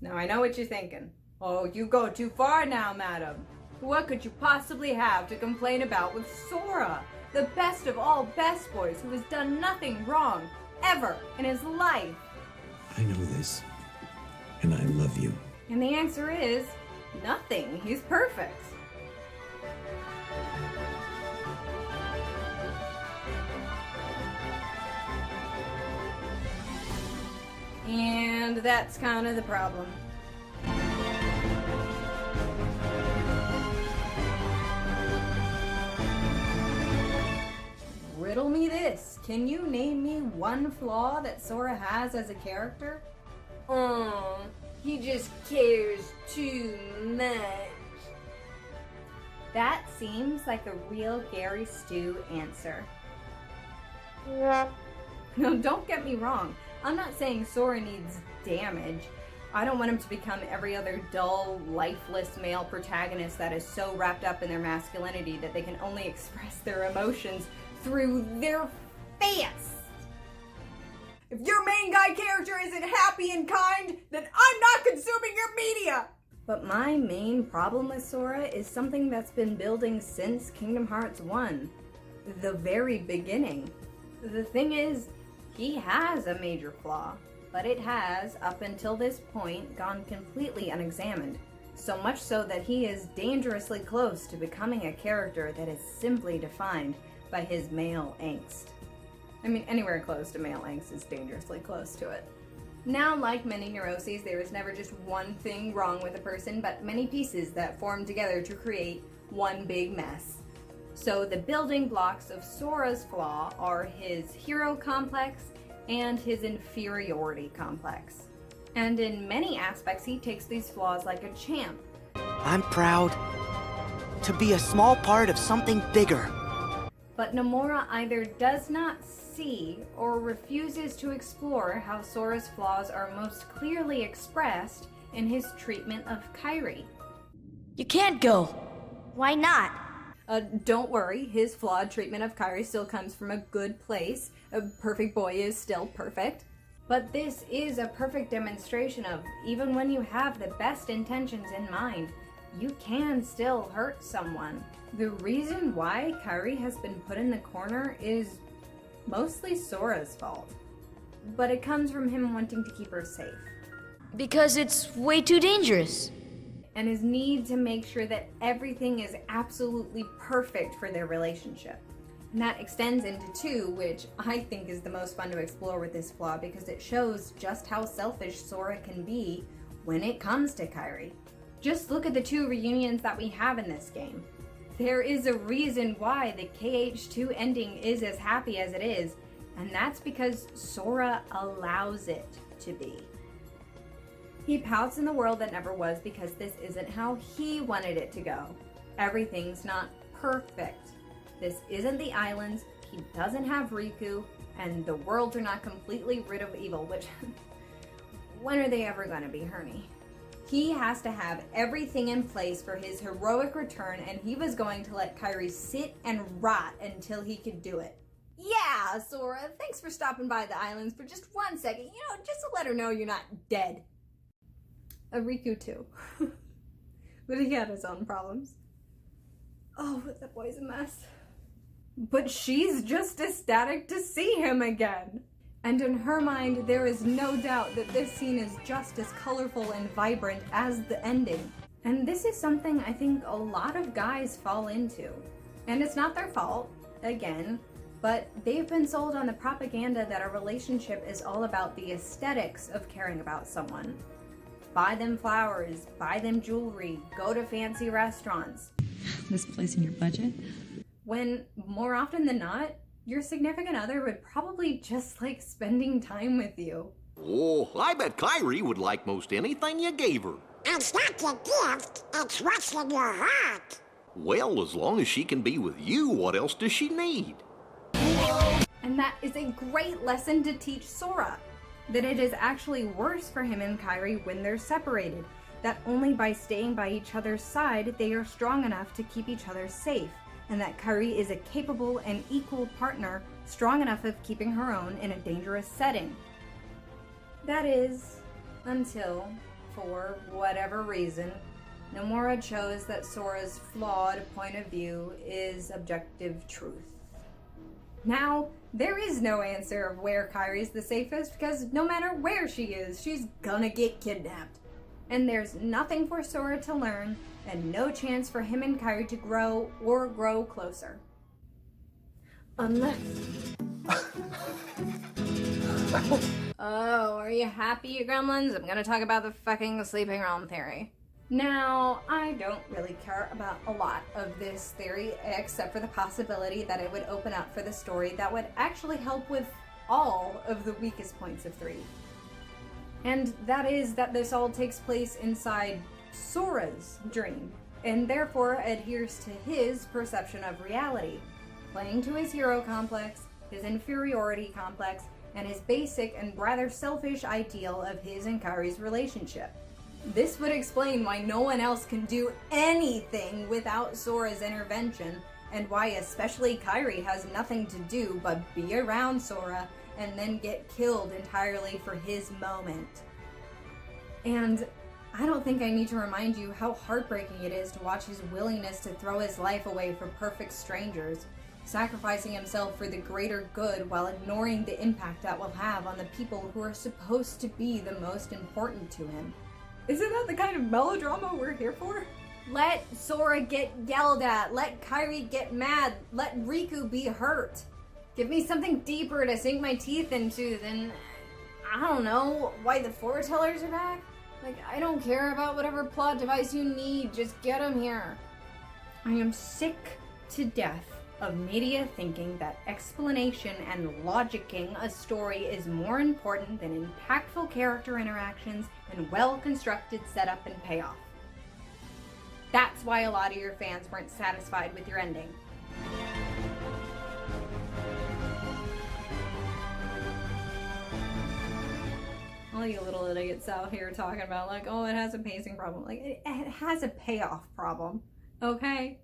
Now I know what you're thinking. Oh, you go too far now, madam. What could you possibly have to complain about with Sora, the best of all best boys who has done nothing wrong ever in his life? I know this, and I love you. And the answer is nothing. He's perfect. And that's kind of the problem. Riddle me this. Can you name me one flaw that Sora has as a character? He just cares too much. That seems like a real Gary Stu answer. No, don't get me wrong. I'm not saying Sora needs damage. I don't want him to become every other dull, lifeless male protagonist that is so wrapped up in their masculinity that they can only express their emotions through their face. If your main guy character isn't happy and kind, then I'm not consuming your media! But my main problem with Sora is something that's been building since Kingdom Hearts 1. The very beginning. The thing is, he has a major flaw, but it has, up until this point, gone completely unexamined. So much so that he is dangerously close to becoming a character that is simply defined by his male angst. I mean, anywhere close to male angst is dangerously close to it. Now, like many neuroses, there is never just one thing wrong with a person, but many pieces that form together to create one big mess. So the building blocks of Sora's flaw are his hero complex and his inferiority complex. And in many aspects, he takes these flaws like a champ. I'm proud to be a small part of something bigger. But Nomura either does not see or refuses to explore how Sora's flaws are most clearly expressed in his treatment of Kairi. You can't go. Why not? Don't worry, his flawed treatment of Kairi still comes from a good place. A perfect boy is still perfect. But this is a perfect demonstration of, even when you have the best intentions in mind, you can still hurt someone. The reason why Kairi has been put in the corner is mostly Sora's fault. But it comes from him wanting to keep her safe. Because it's way too dangerous. And his need to make sure that everything is absolutely perfect for their relationship. And that extends into 2, which I think is the most fun to explore with this flaw because it shows just how selfish Sora can be when it comes to Kairi. Just look at the 2 reunions that we have in this game. There is a reason why the KH2 ending is as happy as it is, and that's because Sora allows it to be. He pouts in the world that never was because this isn't how he wanted it to go. Everything's not perfect. This isn't the islands, he doesn't have Riku, and the worlds are not completely rid of evil, which, when are they ever gonna be, Hernie? He has to have everything in place for his heroic return, and he was going to let Kairi sit and rot until he could do it. Yeah, Sora, thanks for stopping by the islands for just 1 second, just to let her know you're not dead. Riku too. But he had his own problems. Oh, but that boy's a mess. But she's just ecstatic to see him again. And in her mind, there is no doubt that this scene is just as colorful and vibrant as the ending. And this is something I think a lot of guys fall into. And it's not their fault, again, but they've been sold on the propaganda that a relationship is all about the aesthetics of caring about someone. Buy them flowers, buy them jewelry, go to fancy restaurants. This place in your budget? When, more often than not, your significant other would probably just like spending time with you. Oh, I bet Kairi would like most anything you gave her. It's not the gift, it's what's in your heart. Well, as long as she can be with you, what else does she need? And that is a great lesson to teach Sora. That it is actually worse for him and Kairi when they're separated. That only by staying by each other's side, they are strong enough to keep each other safe. And that Kairi is a capable and equal partner, strong enough of keeping her own in a dangerous setting. That is, until for whatever reason, Nomura chose that Sora's flawed point of view is objective truth. Now, there is no answer of where Kairi's the safest because no matter where she is, she's gonna get kidnapped. And there's nothing for Sora to learn and no chance for him and Kairi to grow or grow closer. Unless... Oh, are you happy, you gremlins? I'm gonna talk about the fucking sleeping realm theory. Now, I don't really care about a lot of this theory, except for the possibility that it would open up for the story that would actually help with all of the weakest points of 3. And that is that this all takes place inside Sora's dream, and therefore adheres to his perception of reality, playing to his hero complex, his inferiority complex, and his basic and rather selfish ideal of his and Kairi's relationship. This would explain why no one else can do anything without Sora's intervention, and why especially Kairi has nothing to do but be around Sora and then get killed entirely for his moment. And I don't think I need to remind you how heartbreaking it is to watch his willingness to throw his life away for perfect strangers, sacrificing himself for the greater good while ignoring the impact that will have on the people who are supposed to be the most important to him. Isn't that the kind of melodrama we're here for? Let Sora get yelled at, let Kairi get mad, let Riku be hurt. Give me something deeper to sink my teeth into than, I don't know, why the foretellers are back? Like, I don't care about whatever plot device you need, just get them here. I am sick to death of media thinking that explanation and logicking a story is more important than impactful character interactions and well-constructed setup and payoff. That's why a lot of your fans weren't satisfied with your ending. All you little idiots out here talking about like, oh, it has a pacing problem. Like, it has a payoff problem, okay?